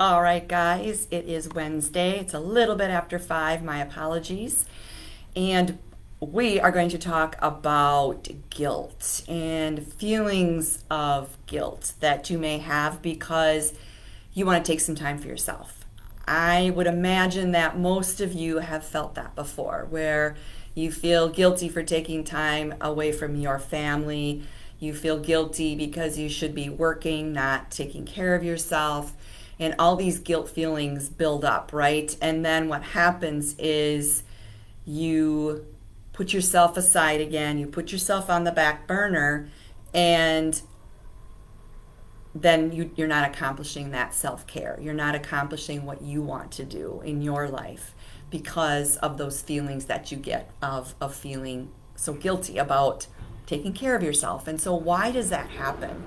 All right, guys, it is Wednesday. It's a little bit after 5. My apologies. And we are going to talk about guilt and feelings of guilt that you may have because you want to take some time for yourself. I would imagine that most of you have felt that before, where you feel guilty for taking time away from your family. You feel guilty because you should be working, not taking care of yourself. And all these guilt feelings build up, right? And then what happens is you put yourself aside again, you put yourself on the back burner, and then you're not accomplishing that self-care. You're not accomplishing what you want to do in your life because of those feelings that you get of feeling so guilty about taking care of yourself. And so why does that happen?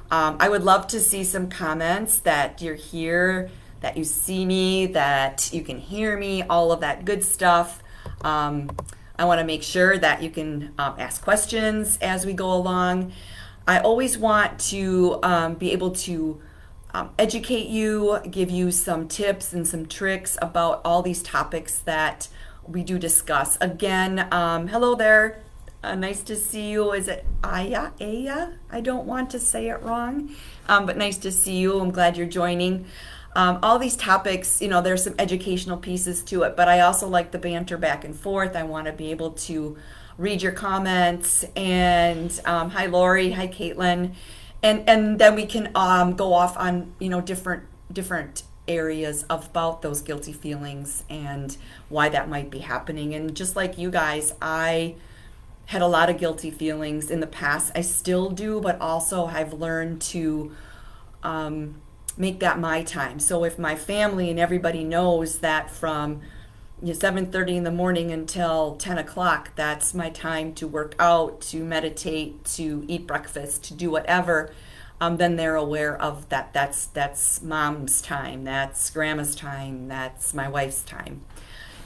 I would love to see some comments that you're here, that you see me, that you can hear me, all of that good stuff. I want to make sure that you can ask questions as we go along. I always want to be able to educate you, give you some tips and some tricks about all these topics that we do discuss. Again, hello there. Nice to see you. Is it Aya? I don't want to say it wrong, but nice to see you. I'm glad you're joining. All these topics, there's some educational pieces to it, but I also like the banter back and forth. I want to be able to read your comments. And hi, Lori. Hi, Caitlin. And then we can go off on different areas about those guilty feelings and why that might be happening. And just like you guys, I had a lot of guilty feelings in the past. I still do, but also I've learned to make that my time. So if my family and everybody knows that from 7:30 in the morning until 10 o'clock, that's my time to work out, to meditate, to eat breakfast, to do whatever, then they're aware of that. That's mom's time, that's grandma's time, that's my wife's time.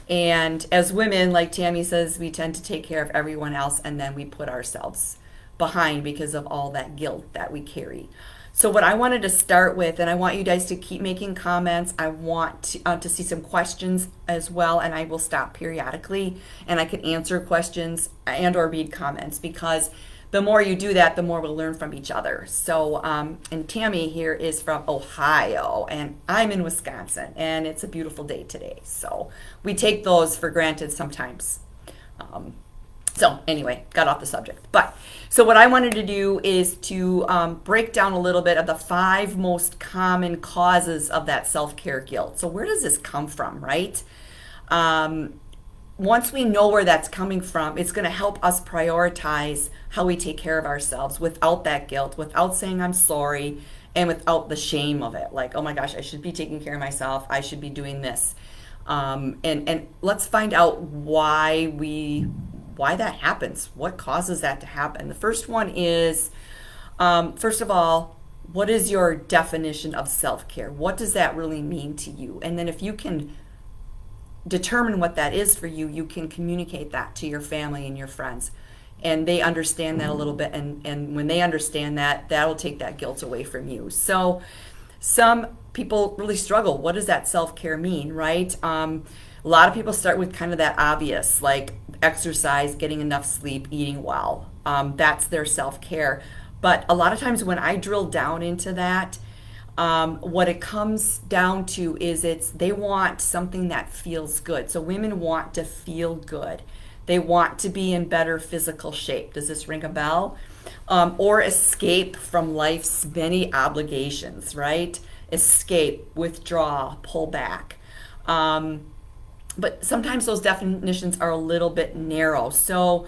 And as women, like Tammy says, we tend to take care of everyone else and then we put ourselves behind because of all that guilt that we carry. So what I wanted to start with, and I want you guys to keep making comments. I want to see some questions as well, and I will stop periodically and I can answer questions and or read comments, because the more you do that, the more we'll learn from each other. So, and Tammy here is from Ohio, and I'm in Wisconsin, and it's a beautiful day today. So we take those for granted sometimes. So anyway, got off the subject. But so what I wanted to do is to break down a little bit of the 5 most common causes of that self-care guilt. So where does this come from, right? Once we know where that's coming from, it's going to help us prioritize how we take care of ourselves without that guilt, without saying I'm sorry, and without the shame of it. Like, oh my gosh, I should be taking care of myself. I should be doing this. And let's find out why that happens. What causes that to happen? The first one is, first of all, what is your definition of self-care? What does that really mean to you? And then if you can determine what that is for you, you can communicate that to your family and your friends. And they understand that a little bit. And when they understand that, that'll take that guilt away from you. So some people really struggle. What does that self-care mean, right? A lot of people start with kind of that obvious, like exercise, getting enough sleep, eating well. That's their self-care. But a lot of times when I drill down into that, what it comes down to is they want something that feels good. So women want to feel good. They want to be in better physical shape. Does this ring a bell? Or escape from life's many obligations, right? Escape, withdraw, pull back. But sometimes those definitions are a little bit narrow. So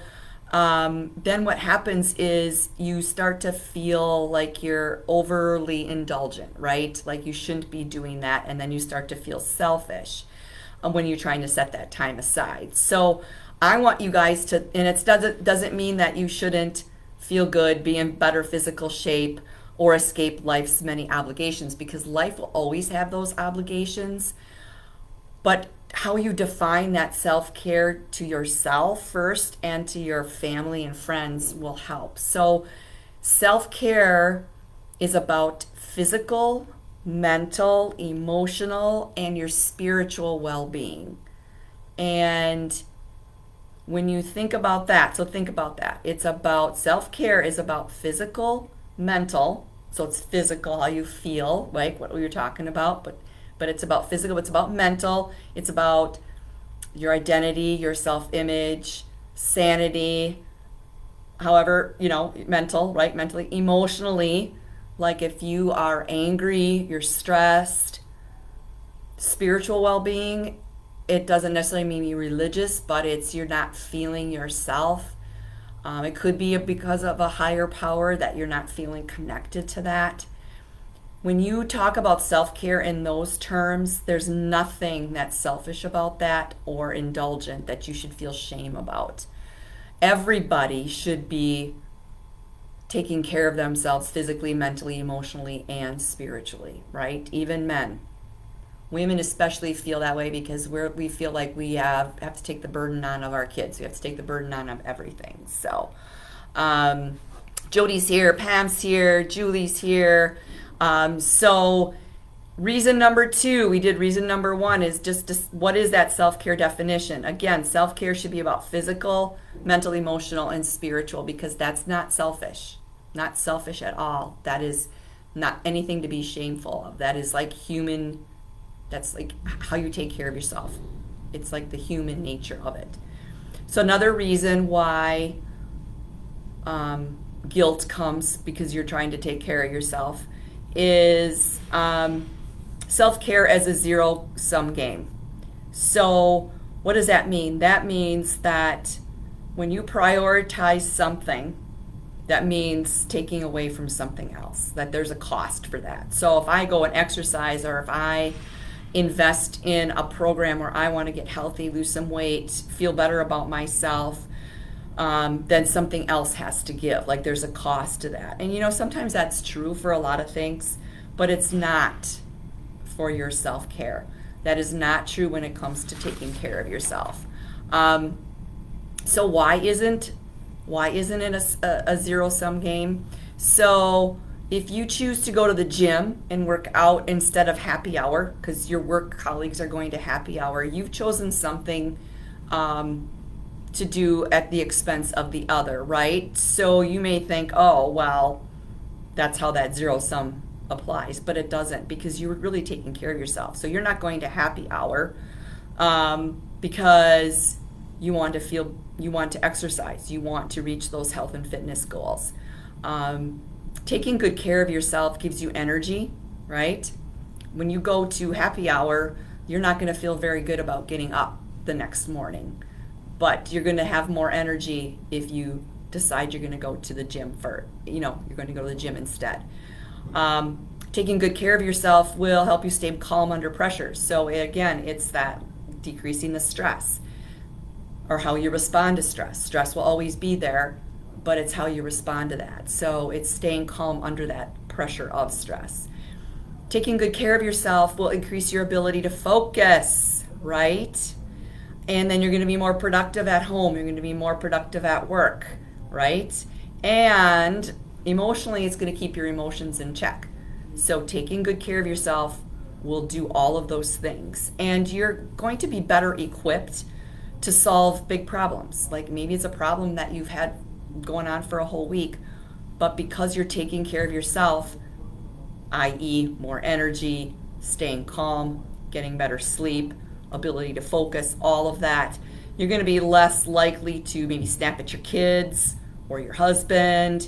then what happens is you start to feel like you're overly indulgent, right? Like you shouldn't be doing that. And then you start to feel selfish when you're trying to set that time aside. So I want you guys to, and it doesn't mean that you shouldn't feel good, be in better physical shape, or escape life's many obligations, because life will always have those obligations. But how you define that self-care to yourself first and to your family and friends will help. So self-care is about physical mental, emotional, and your spiritual well-being. And when you think about that, so think about that. It's about self-care is about physical, mental, so it's physical, how you feel, like what we were talking about, but it's about physical, it's about mental, it's about your identity, your self-image, sanity, however, mental, right? Mentally, emotionally, like if you are angry, you're stressed, spiritual well-being, it doesn't necessarily mean you're religious, but it's you're not feeling yourself. It could be because of a higher power that you're not feeling connected to that. When you talk about self-care in those terms, there's nothing that's selfish about that or indulgent that you should feel shame about. Everybody should be taking care of themselves physically, mentally, emotionally, and spiritually, right? Even men. Women especially feel that way because we feel like we have to take the burden on of our kids. We have to take the burden on of everything. So Jody's here, Pam's here, Julie's here. So reason number 2, we did reason number 1 is just what is that self-care definition? Again, self-care should be about physical, mental, emotional, and spiritual because that's not selfish. Not selfish at all. That is not anything to be shameful of. That is like human. That's like how you take care of yourself. It's like the human nature of it. So another reason why guilt comes because you're trying to take care of yourself is self-care as a zero-sum game. So what does that mean? That means that when you prioritize something, that means taking away from something else, that there's a cost for that. So if I go and exercise or if I invest in a program where I want to get healthy, lose some weight, feel better about myself, then something else has to give. Like there's a cost to that. And sometimes that's true for a lot of things, but it's not for your self-care. That is not true when it comes to taking care of yourself. So why isn't it a zero-sum game? So if you choose to go to the gym and work out instead of happy hour, because your work colleagues are going to happy hour, you've chosen something to do at the expense of the other, right? So you may think, oh, well, that's how that zero sum applies, but it doesn't because you're really taking care of yourself. So you're not going to happy hour because you want to exercise, you want to reach those health and fitness goals. Taking good care of yourself gives you energy, right? When you go to happy hour, you're not going to feel very good about getting up the next morning, but you're going to have more energy if you decide you're going to go to the gym you're going to go to the gym instead. Taking good care of yourself will help you stay calm under pressure. So again, it's that decreasing the stress or how you respond to stress. Stress will always be there, but it's how you respond to that. So it's staying calm under that pressure of stress. Taking good care of yourself will increase your ability to focus, right? And then you're going to be more productive at home. You're going to be more productive at work, right? And emotionally, it's going to keep your emotions in check. So taking good care of yourself will do all of those things. And you're going to be better equipped to solve big problems. Like maybe it's a problem that you've had going on for a whole week, but because you're taking care of yourself, i.e. more energy, staying calm, getting better sleep, ability to focus, all of that, you're going to be less likely to maybe snap at your kids or your husband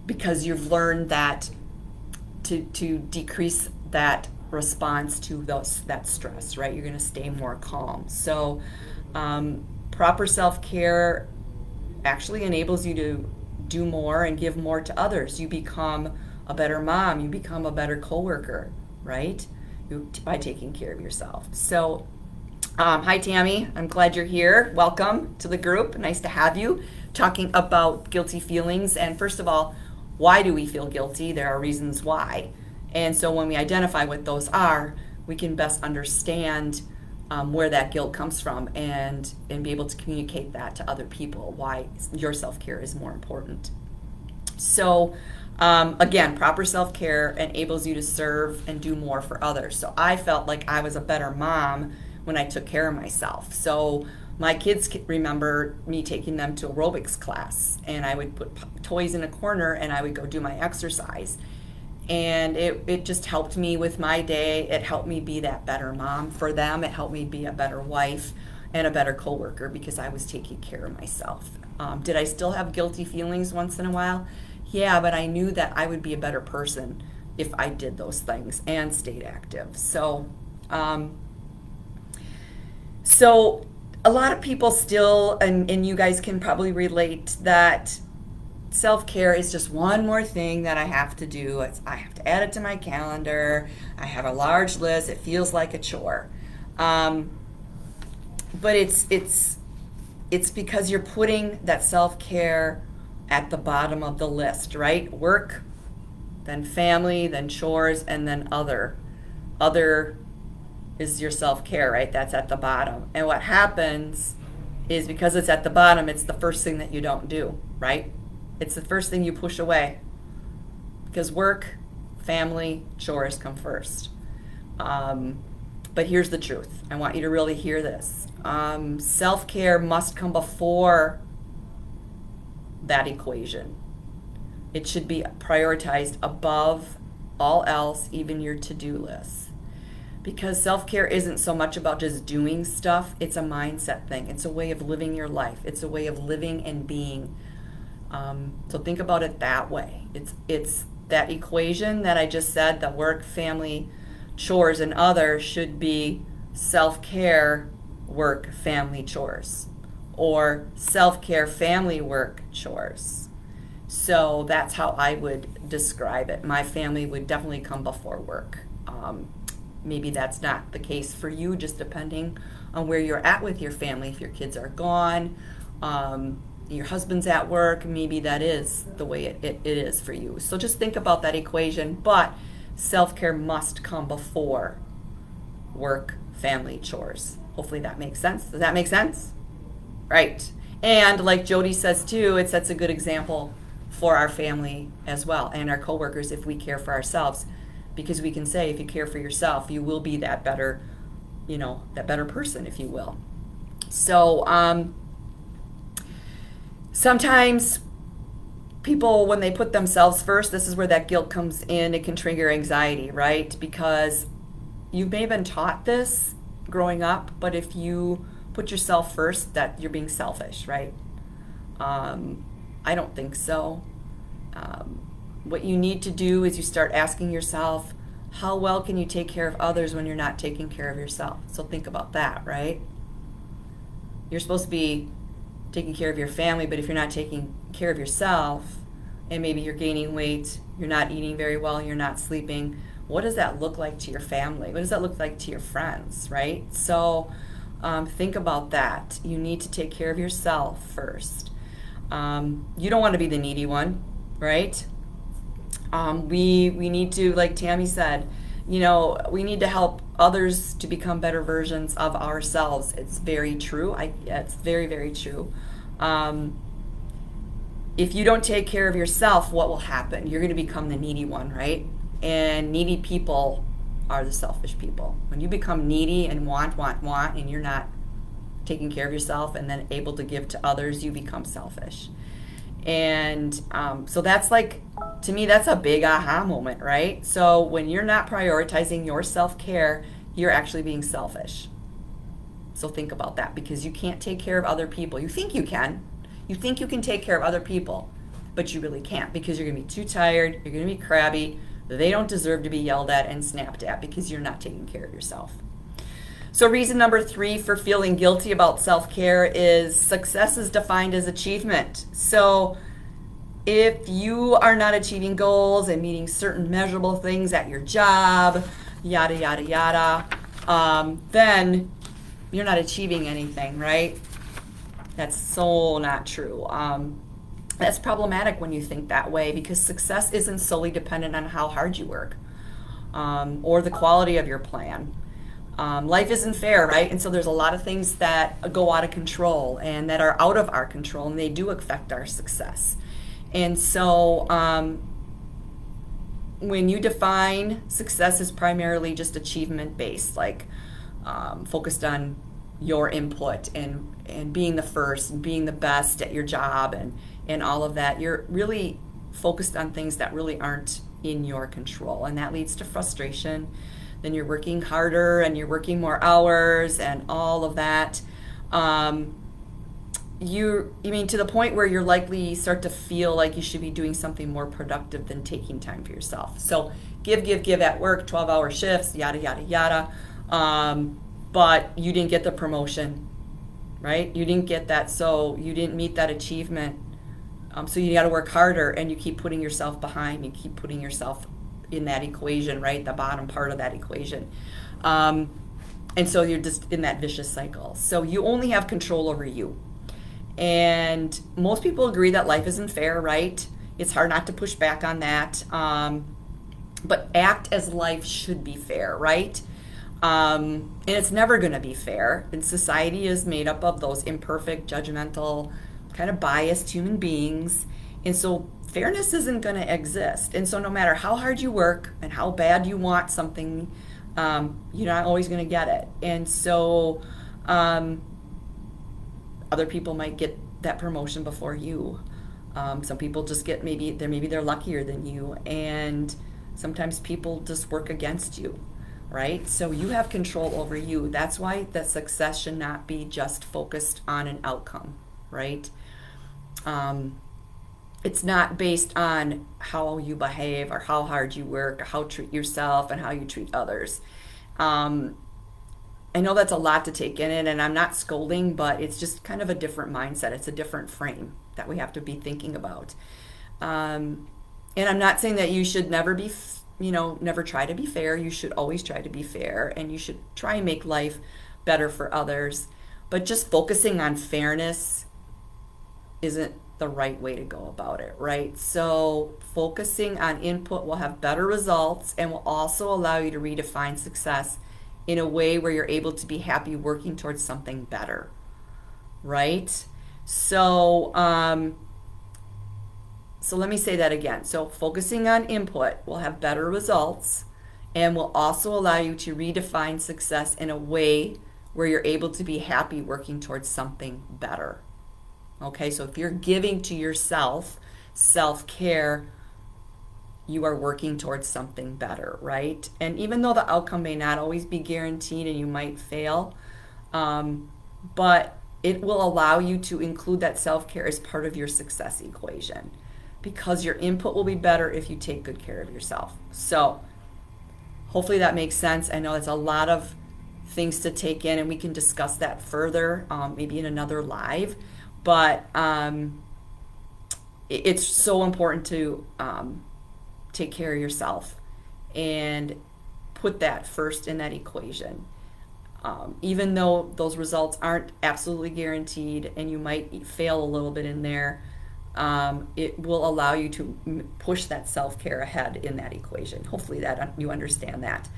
because you've learned that to decrease that response to that stress, right? You're going to stay more calm. So proper self-care actually enables you to do more and give more to others. You become a better mom, you become a better coworker, right? By taking care of yourself. So hi Tammy, I'm glad you're here. Welcome to the group. Nice to have you talking about guilty feelings. And first of all, why do we feel guilty? There are reasons why. And so when we identify what those are, we can best understand where that guilt comes from and be able to communicate that to other people, why your self-care is more important. So Again, proper self-care enables you to serve and do more for others. So I felt like I was a better mom when I took care of myself. So my kids remember me taking them to aerobics class, and I would put toys in a corner and I would go do my exercise. And it just helped me with my day. It helped me be that better mom for them. It helped me be a better wife and a better coworker because I was taking care of myself. Did I still have guilty feelings once in a while? Yeah, but I knew that I would be a better person if I did those things and stayed active. So a lot of people still, and you guys can probably relate, that self-care is just one more thing that I have to do. I have to add it to my calendar. I have a large list. It feels like a chore. But it's because you're putting that self-care at the bottom of the list, right? Work, then family, then chores, and then other. Other is your self-care, right? That's at the bottom. And what happens is, because it's at the bottom, it's the first thing that you don't do, right? It's the first thing you push away. Because work, family, chores come first. But here's the truth. I want you to really hear this. Self-care must come before that equation. It should be prioritized above all else, even your to-do list. Because self-care isn't so much about just doing stuff. It's a mindset thing. It's a way of living your life. It's a way of living and being. So think about it that way. It's that equation that I just said, the work, family, chores, and other should be self-care, work, family, chores, or self-care, family, work, chores. So that's how I would describe it. My family would definitely come before work. Maybe that's not the case for you, just depending on where you're at with your family. If your kids are gone, your husband's at work, maybe that is the way it is for you. So just think about that equation, but self-care must come before work, family, chores. Hopefully that makes sense. Does that make sense? Right. And like Jody says too, it sets a good example for our family as well and our coworkers if we care for ourselves, because we can say if you care for yourself, you will be that better, that better person, if you will. So sometimes people, when they put themselves first, this is where that guilt comes in. It can trigger anxiety, right? Because you may have been taught this growing up, but if you put yourself first, that you're being selfish, right? I don't think so. What you need to do is you start asking yourself, how well can you take care of others when you're not taking care of yourself? So think about that, right? You're supposed to be taking care of your family, but if you're not taking care of yourself, and maybe you're gaining weight, you're not eating very well, you're not sleeping, what does that look like to your family? What does that look like to your friends, right? So think about that. You need to take care of yourself first. You don't want to be the needy one, right? We need to, like Tammy said, we need to help others to become better versions of ourselves. It's very true. It's very, very true. If you don't take care of yourself, what will happen? You're going to become the needy one, right? And needy people are the selfish people. When you become needy and want, and you're not taking care of yourself and then able to give to others, you become selfish. And so that's to me, that's a big aha moment, right? So when you're not prioritizing your self-care, you're actually being selfish. So think about that, because you can't take care of other people. You think you can. You think you can take care of other people, but you really can't, because you're going to be too tired, you're going to be crabby. They don't deserve to be yelled at and snapped at because you're not taking care of yourself. So reason number 3 for feeling guilty about self-care is success is defined as achievement. So if you are not achieving goals and meeting certain measurable things at your job, yada, yada, yada, then you're not achieving anything, right? That's so not true. That's problematic when you think that way, because success isn't solely dependent on how hard you work or the quality of your plan. Life isn't fair, right? And so there's a lot of things that go out of control and that are out of our control, and they do affect our success. And so when you define success as primarily just achievement based, like focused on your input and being the first and being the best at your job and all of that, you're really focused on things that really aren't in your control, and that leads to frustration. Then you're working harder and you're working more hours and all of that. To the point where you're likely start to feel like you should be doing something more productive than taking time for yourself. So give at work, 12-hour shifts, yada, yada, yada. But you didn't get the promotion, right? You didn't get that, so you didn't meet that achievement. So you got to work harder, and you keep putting yourself behind. You keep putting yourself in that equation, right? The bottom part of that equation. And so you're just in that vicious cycle. So you only have control over you. And most people agree that life isn't fair, right? It's hard not to push back on that. But act as life should be fair, right? And it's never going to be fair. And society is made up of those imperfect, judgmental, kind of biased human beings. And so fairness isn't going to exist. And so no matter how hard you work and how bad you want something, you're not always going to get it. And so other people might get that promotion before you. Some people just get maybe they're luckier than you, and sometimes people just work against you, right? So you have control over you. That's why the success should not be just focused on an outcome, right? It's not based on how you behave or how hard you work or how you treat yourself and how you treat others. I know that's a lot to take in it, and I'm not scolding, but it's just kind of a different mindset. It's a different frame that we have to be thinking about. And I'm not saying that you should never never try to be fair. You should always try to be fair, and you should try and make life better for others. But just focusing on fairness isn't the right way to go about it, right? So focusing on input will have better results and will also allow you to redefine success in a way where you're able to be happy working towards something better, right? So let me say that again. So focusing on input will have better results and will also allow you to redefine success in a way where you're able to be happy working towards something better. Okay, so if you're giving to yourself, self-care, you are working towards something better, right? And even though the outcome may not always be guaranteed and you might fail, but it will allow you to include that self-care as part of your success equation, because your input will be better if you take good care of yourself. So hopefully that makes sense. I know it's a lot of things to take in, and we can discuss that further, maybe in another live, but it's so important to take care of yourself and put that first in that equation. Even though those results aren't absolutely guaranteed and you might fail a little bit in there, it will allow you to push that self-care ahead in that equation. Hopefully that you understand that.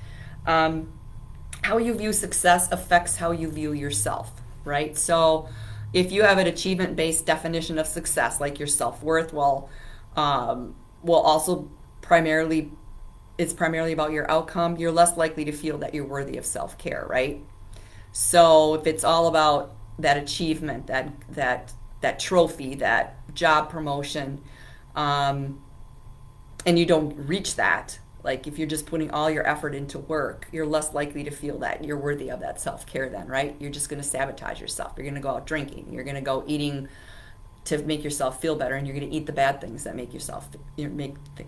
How you view success affects how you view yourself, right? So if you have an achievement-based definition of success, like your self-worth, will also it's primarily about your outcome, you're less likely to feel that you're worthy of self-care, right? So if it's all about that achievement, that trophy, that job promotion, and you don't reach that, like if you're just putting all your effort into work, you're less likely to feel that you're worthy of that self-care then, right? You're just going to sabotage yourself. You're going to go out drinking. You're going to go eating to make yourself feel better, and you're going to eat the bad things that make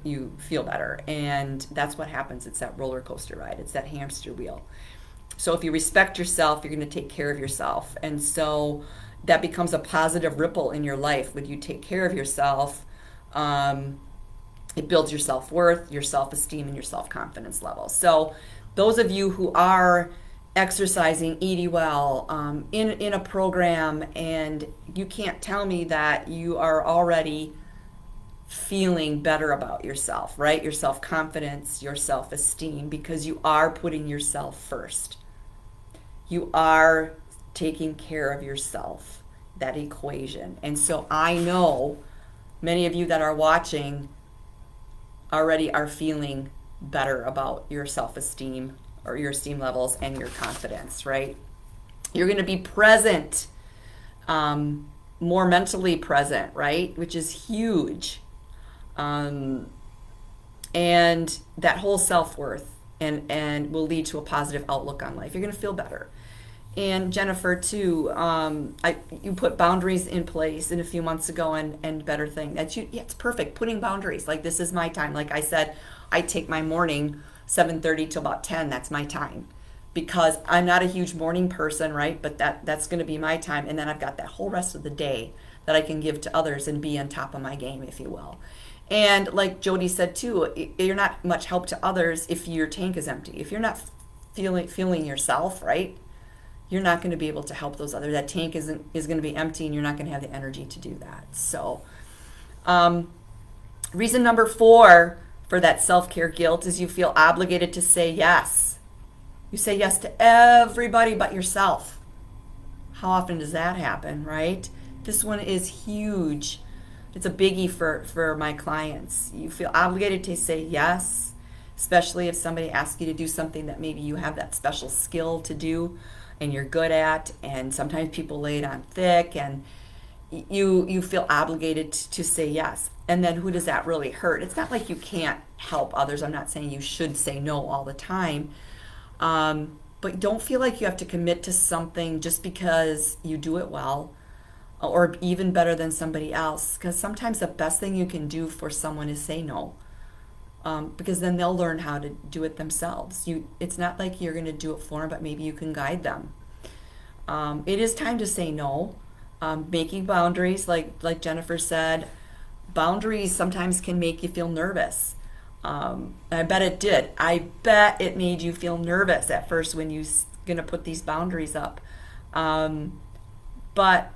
you feel better. And that's what happens. It's that roller coaster ride. It's that hamster wheel. So if you respect yourself, you're going to take care of yourself. And so that becomes a positive ripple in your life. When you take care of yourself, it builds your self-worth, your self-esteem, and your self-confidence level. So those of you who are exercising, eating well, in a program, and you can't tell me that you are already feeling better about yourself, right? Your self-confidence, your self-esteem, because you are putting yourself first. You are taking care of yourself, that equation. And so I know many of you that are watching already are feeling better about your self-esteem or your esteem levels and your confidence, right? You're going to be present, more mentally present, right? Which is huge. And that whole self-worth and will lead to a positive outlook on life. You're going to feel better. And Jennifer, too, you put boundaries in place in a few months ago, and better thing. Yeah, it's perfect. Putting boundaries. Like, this is my time. Like I said, I take my morning 7:30 to about 10. That's my time. Because I'm not a huge morning person, right? But that's going to be my time. And then I've got that whole rest of the day that I can give to others and be on top of my game, if you will. And like Jody said too, you're not much help to others if your tank is empty. If you're not feeling yourself, right? You're not going to be able to help those others. That tank is going to be empty, and you're not going to have the energy to do that. So, reason number 4 for that self-care guilt is you feel obligated to say yes. You say yes to everybody but yourself. How often does that happen, right? This one is huge. It's a biggie for my clients. You feel obligated to say yes, especially if somebody asks you to do something that maybe you have that special skill to do and you're good at, and sometimes people lay it on thick, and you feel obligated to say yes. And then who does that really hurt? It's not like you can't help others. I'm not saying you should say no all the time. But don't feel like you have to commit to something just because you do it well, or even better than somebody else. Because sometimes the best thing you can do for someone is say no. Because then they'll learn how to do it themselves. It's not like you're going to do it for them, but maybe you can guide them. It is time to say no. Making boundaries, like Jennifer said, boundaries sometimes can make you feel nervous. I bet it did. I bet it made you feel nervous at first when you're going to put these boundaries up. But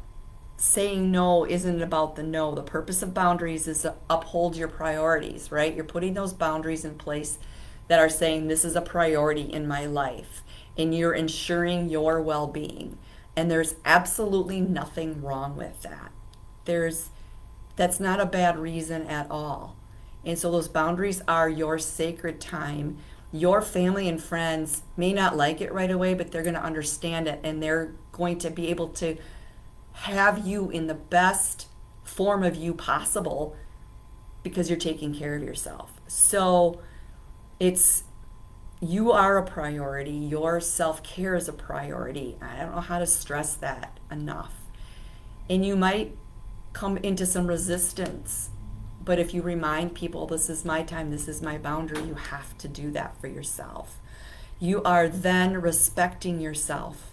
saying no isn't about the no. The purpose of boundaries is to uphold your priorities, right? You're putting those boundaries in place that are saying this is a priority in my life, and you're ensuring your well-being. And there's absolutely nothing wrong with that. That's not a bad reason at all. And so those boundaries are your sacred time. Your family and friends may not like it right away, but they're going to understand it, and they're going to be able to have you in the best form of you possible because you're taking care of yourself. So you are a priority. Your self-care is a priority. I don't know how to stress that enough. And you might come into some resistance, but if you remind people, this is my time, this is my boundary, you have to do that for yourself. You are then respecting yourself.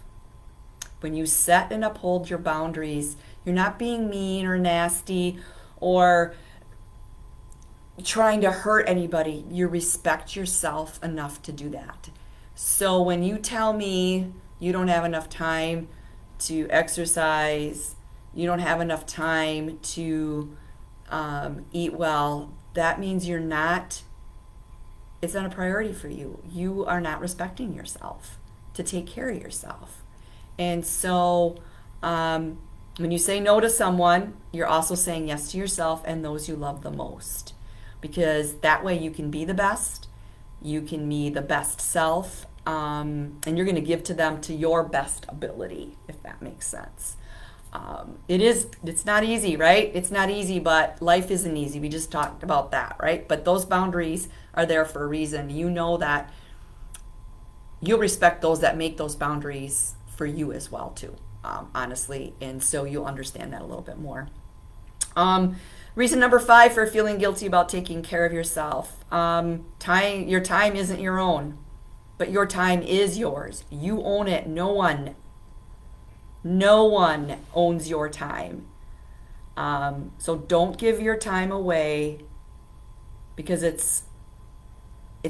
When you set and uphold your boundaries, you're not being mean or nasty or trying to hurt anybody. You respect yourself enough to do that. So when you tell me you don't have enough time to exercise, you don't have enough time to eat well, that means it's not a priority for you. You are not respecting yourself to take care of yourself. And so when you say no to someone, you're also saying yes to yourself and those you love the most. Because that way you can be the best, you can be the best self, and you're going to give to them to your best ability, if that makes sense. It's not easy, right? It's not easy, but life isn't easy. We just talked about that, right? But those boundaries are there for a reason. You know that you'll respect those that make those boundaries for you as well too, honestly, and so you'll understand that a little bit more. Reason number 5 for feeling guilty about taking care of yourself. Your time isn't your own, but your time is yours. You own it. No one owns your time. So don't give your time away, because it's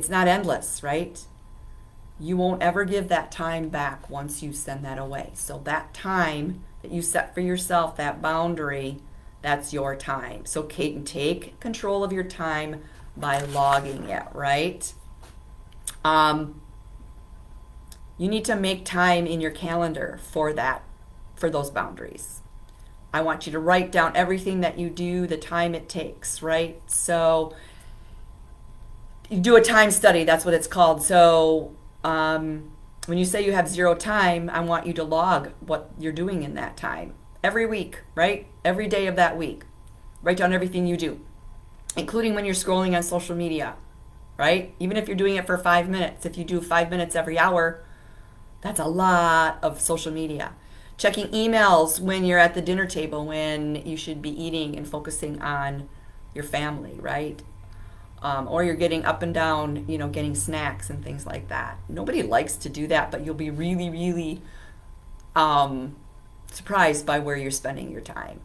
not endless, right? You won't ever give that time back once you send that away. So that time that you set for yourself, that boundary, that's your time. So take control of your time by logging it, right? You need to make time in your calendar for those boundaries. I want you to write down everything that you do, the time it takes, right? So you do a time study. That's what it's called. So when you say you have zero time, I want you to log what you're doing in that time every week, right? Every day of that week. Write down everything you do, including when you're scrolling on social media, right? Even if you're doing it for 5 minutes, if you do 5 minutes every hour, that's a lot of social media. Checking emails when you're at the dinner table, when you should be eating and focusing on your family, right? Or you're getting up and down, getting snacks and things like that. Nobody likes to do that, but you'll be really, really surprised by where you're spending your time.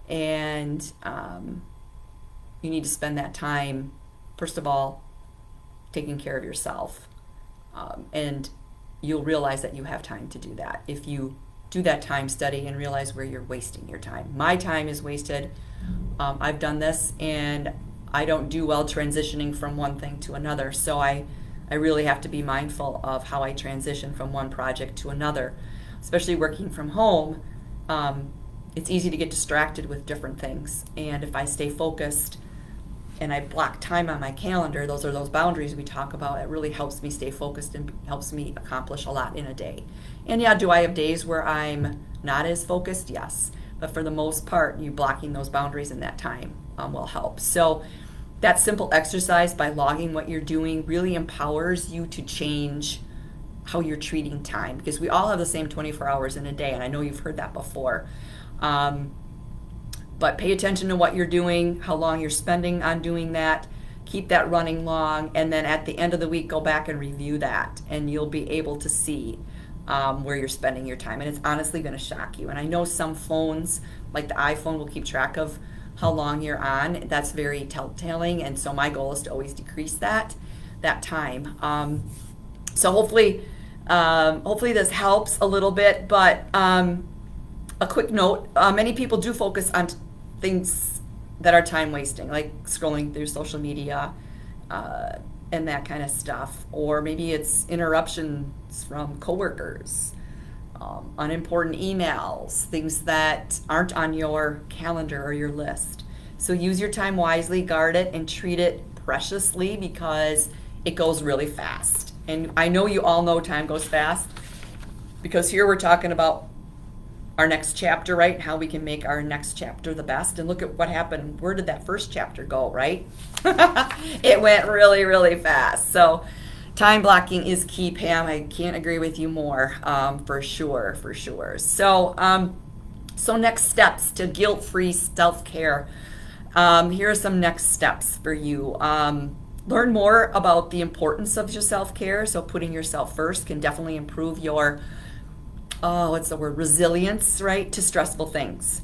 And you need to spend that time, first of all, taking care of yourself. And you'll realize that you have time to do that if you do that time study and realize where you're wasting your time. My time is wasted. I've done this, and I don't do well transitioning from one thing to another. So I really have to be mindful of how I transition from one project to another. Especially working from home, it's easy to get distracted with different things. And if I stay focused and I block time on my calendar, those are those boundaries we talk about. It really helps me stay focused and helps me accomplish a lot in a day. And yeah, do I have days where I'm not as focused? Yes. But for the most part, you blocking those boundaries in that time will help. So that simple exercise by logging what you're doing really empowers you to change how you're treating time, because we all have the same 24 hours in a day, and I know you've heard that before. But pay attention to what you're doing, how long you're spending on doing that, keep that running long, and then at the end of the week, go back and review that, and you'll be able to see where you're spending your time. And it's honestly going to shock you. And I know some phones, like the iPhone, will keep track of how long you're on. That's very telltale, and so my goal is to always decrease that time. So hopefully this helps a little bit. But a quick note: many people do focus on things that are time wasting, like scrolling through social media and that kind of stuff, or maybe it's interruptions from coworkers, unimportant emails, things that aren't on your calendar or your list. So use your time wisely, guard it, and treat it preciously, because it goes really fast. And I know you all know time goes fast, because here we're talking about our next chapter, right? How we can make our next chapter the best. And look at what happened. Where did that first chapter go, right? It went really, really fast. So time blocking is key, Pam. I can't agree with you more, for sure. So next steps to guilt-free self-care. Here are some next steps for you. Learn more about the importance of your self-care. So putting yourself first can definitely improve your resilience, right, to stressful things.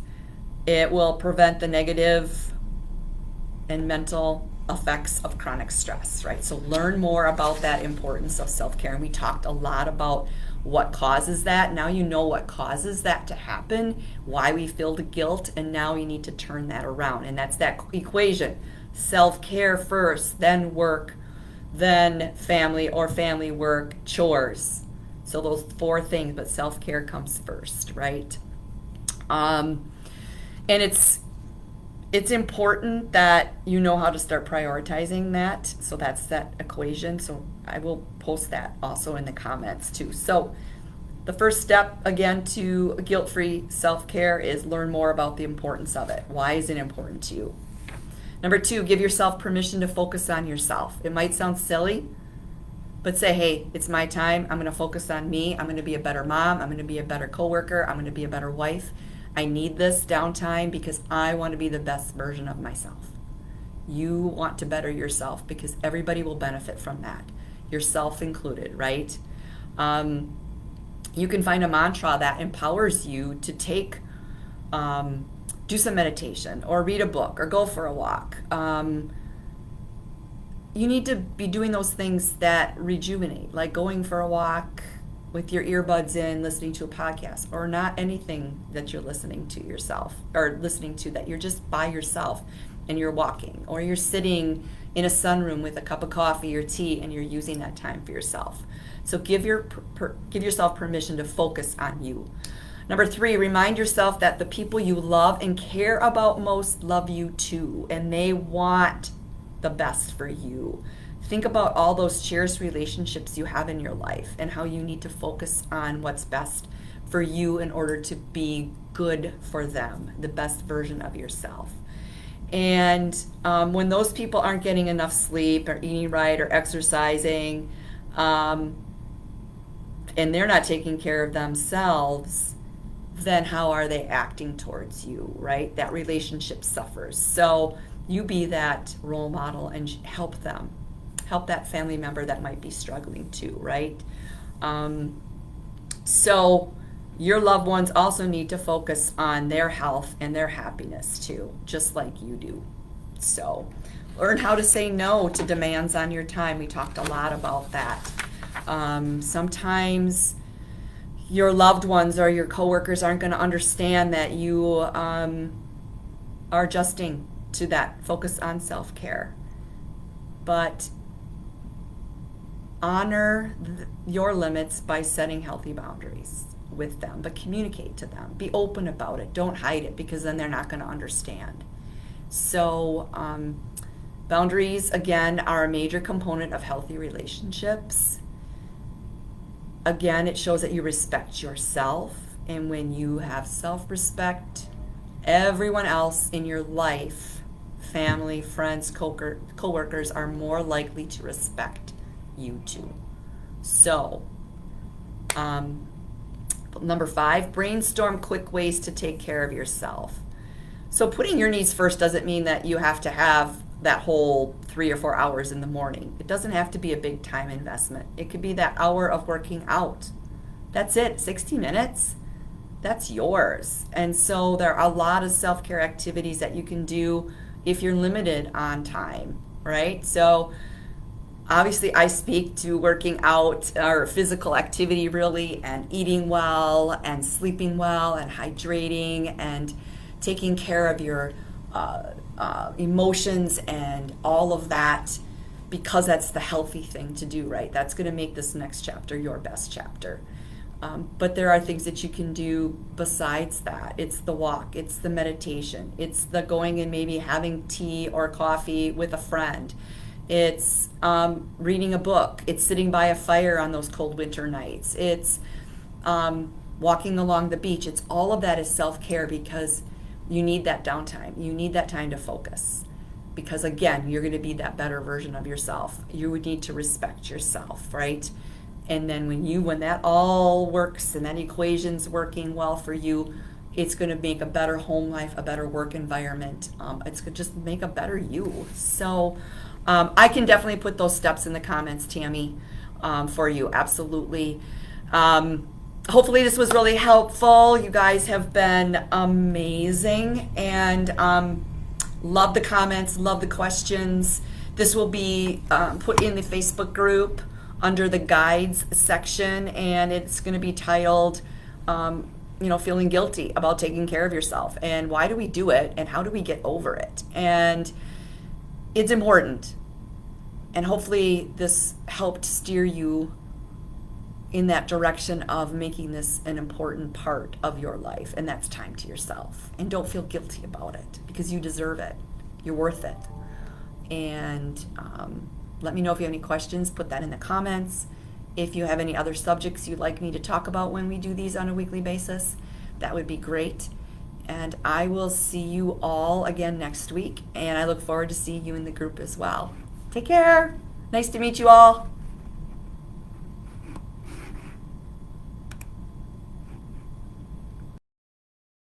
It will prevent the negative and mental effects of chronic stress, right? So learn more about that importance of self-care. And we talked a lot about what causes that. Now you know what causes that to happen, why we feel the guilt, and now you need to turn that around. And that's that equation: self-care first, then work, then family, or family, work, chores. So those 4 things, but self-care comes first, right? And it's important that you know how to start prioritizing that. So that's that equation. So I will post that also in the comments too. So the first step, again, to guilt-free self-care is learn more about the importance of it. Why is it important to you? Number 2, give yourself permission to focus on yourself. It might sound silly, but say, hey, it's my time. I'm going to focus on me. I'm going to be a better mom. I'm going to be a better coworker. I'm going to be a better wife. I need this downtime because I want to be the best version of myself. You want to better yourself because everybody will benefit from that, yourself included, right? You can find a mantra that empowers you to do some meditation or read a book or go for a walk. You need to be doing those things that rejuvenate, like going for a walk with your earbuds in, listening to a podcast, or not anything that you're listening to yourself, or listening to that you're just by yourself and you're walking, or you're sitting in a sunroom with a cup of coffee or tea and you're using that time for yourself. So give yourself permission to focus on you. Number 3, remind yourself that the people you love and care about most love you too, and they want the best for you. Think about all those cherished relationships you have in your life and how you need to focus on what's best for you in order to be good for them, the best version of yourself. And when those people aren't getting enough sleep or eating right or exercising, and they're not taking care of themselves, then how are they acting towards you, right? That relationship suffers. So you be that role model and help them. Help that family member that might be struggling too, right? So your loved ones also need to focus on their health and their happiness too, just like you do. So learn how to say no to demands on your time. We talked a lot about that. Sometimes your loved ones or your coworkers aren't going to understand that you are adjusting to that focus on self-care. But honor your limits by setting healthy boundaries with them, but communicate to them. Be open about it. Don't hide it, because then they're not going to understand. So boundaries, again, are a major component of healthy relationships. Again, it shows that you respect yourself, and when you have self-respect, everyone else in your life, family, friends, co-workers, are more likely to respect you too. So number 5, brainstorm quick ways to take care of yourself. So putting your needs first doesn't mean that you have to have that whole 3 or 4 hours in the morning. It doesn't have to be a big time investment. It could be that hour of working out. That's it, 60 minutes. That's yours. And so there are a lot of self-care activities that you can do if you're limited on time, right? So obviously I speak to working out or physical activity really, and eating well and sleeping well and hydrating and taking care of your emotions and all of that, because that's the healthy thing to do, right? That's going to make this next chapter your best chapter. But there are things that you can do besides that. It's the walk, it's the meditation, it's the going and maybe having tea or coffee with a friend. It's reading a book. It's sitting by a fire on those cold winter nights. It's walking along the beach. It's all of that is self-care, because you need that downtime. You need that time to focus, because again, you're going to be that better version of yourself. You would need to respect yourself, right? And then when that all works and that equation's working well for you, it's going to make a better home life, a better work environment. It's going to just make a better you. So I can definitely put those steps in the comments, Tammy, for you. Absolutely. Hopefully this was really helpful. You guys have been amazing, and love the comments, love the questions. This will be put in the Facebook group under the guides section, and it's going to be titled, feeling guilty about taking care of yourself, and why do we do it, and how do we get over it? And it's important. And hopefully this helped steer you in that direction of making this an important part of your life, and that's time to yourself. And don't feel guilty about it, because you deserve it. You're worth it. And let me know if you have any questions. Put that in the comments. If you have any other subjects you'd like me to talk about when we do these on a weekly basis, that would be great. And I will see you all again next week, and I look forward to seeing you in the group as well. Take care. Nice to meet you all.